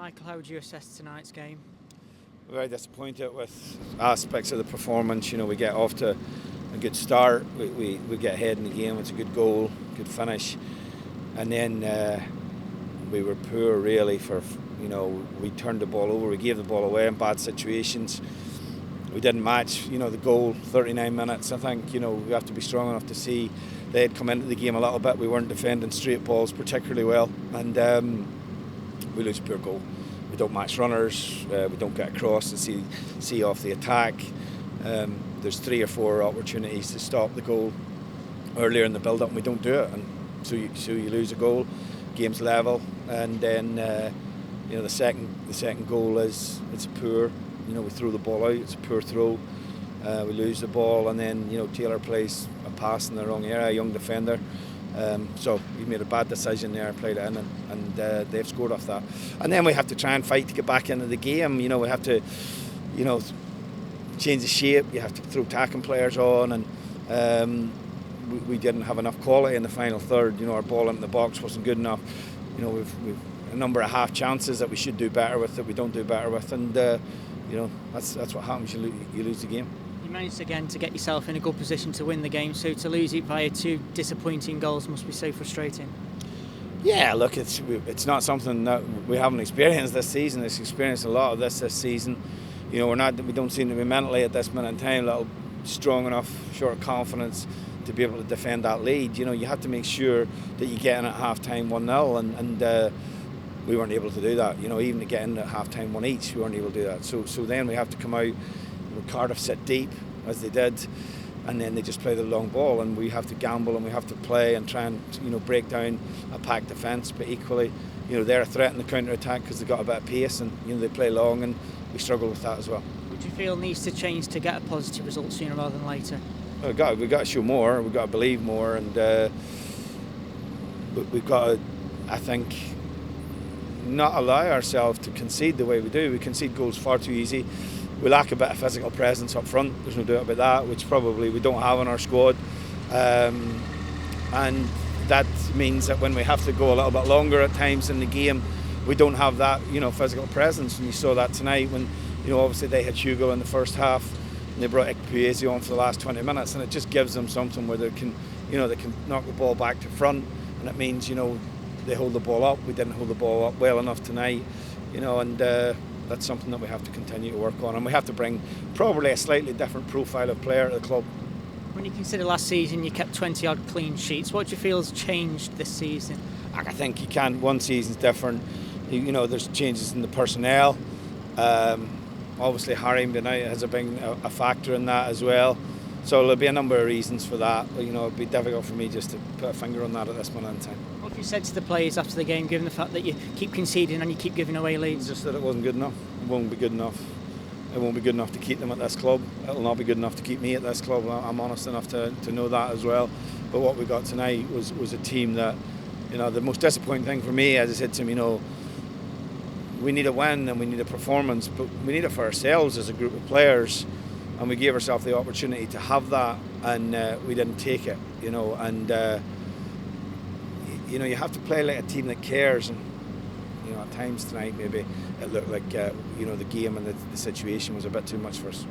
Michael, how would you assess tonight's game? Very disappointed with aspects of the performance. You know, we get off to a good start. We get ahead in the game. It's a good goal, good finish, and then we were poor really. We turned the ball over. We gave the ball away in bad situations. We didn't match, the goal. 39 minutes. I think, we have to be strong enough to see they had come into the game a little bit. We weren't defending straight balls particularly well, and we lose a pure goal. We don't match runners. We don't get across and see off the attack. There's 3 or 4 opportunities to stop the goal earlier in the build-up, and we don't do it. And so you lose a goal. Game's level, and then the second goal it's poor. We throw the ball out. It's a poor throw. We lose the ball, and then Taylor plays a pass in the wrong area, a young defender. So he made a bad decision there, played it in, and they've scored off that. And then we have to try and fight to get back into the game. We have to, change the shape. You have to throw attacking players on, and we didn't have enough quality in the final third. Our ball into the box wasn't good enough. We've a number of half chances that we should do better with that we don't do better with, and that's what happens. You lose the game. You managed again to get yourself in a good position to win the game, so to lose it via 2 disappointing goals must be so frustrating. Yeah, look, it's not something that we haven't experienced this season. We've experienced a lot of this season. We don't seem to be mentally at this minute in time a little strong enough, short of confidence to be able to defend that lead. You have to make sure that you get in at half time 1-0, and we weren't able to do that. Even to get in at half time 1 each, we weren't able to do that. So then we have to come out. Cardiff sit deep as they did, and then they just play the long ball, and we have to gamble and we have to play and try and break down a packed defence. But equally, they're a threat in the counter attack because they've got a bit of pace, and they play long, and we struggle with that as well. What do you feel needs to change to get a positive result sooner rather than later? We've got to show more. We've got to believe more, and we've got to, I think, not allow ourselves to concede the way we do. We concede goals far too easy. We lack a bit of physical presence up front. There's no doubt about that, which probably we don't have in our squad, and that means that when we have to go a little bit longer at times in the game, we don't have that physical presence. And you saw that tonight when obviously they had Hugo in the first half, and they brought Ikpeazi on for the last 20 minutes, and it just gives them something where they can knock the ball back to front, and it means they hold the ball up. We didn't hold the ball up well enough tonight, and that's something that we have to continue to work on, and we have to bring probably a slightly different profile of player to the club. When you consider last season you kept 20 odd clean sheets, what do you feel has changed this season? I think you can't. One season's different. There's changes in the personnel. Obviously Harry tonight has been a factor in that as well. So there'll be a number of reasons for that. But, it'd be difficult for me just to put a finger on that at this moment in time. What have you said to the players after the game, given the fact that you keep conceding and you keep giving away leads? Just that it wasn't good enough. It won't be good enough. It won't be good enough to keep them at this club. It'll not be good enough to keep me at this club. I'm honest enough to know that as well. But what we got tonight was a team that, the most disappointing thing for me, as I said to him, we need a win and we need a performance, but we need it for ourselves as a group of players. And we gave ourselves the opportunity to have that, and we didn't take it, and you have to play like a team that cares. And at times tonight maybe it looked like the game and the situation was a bit too much for us.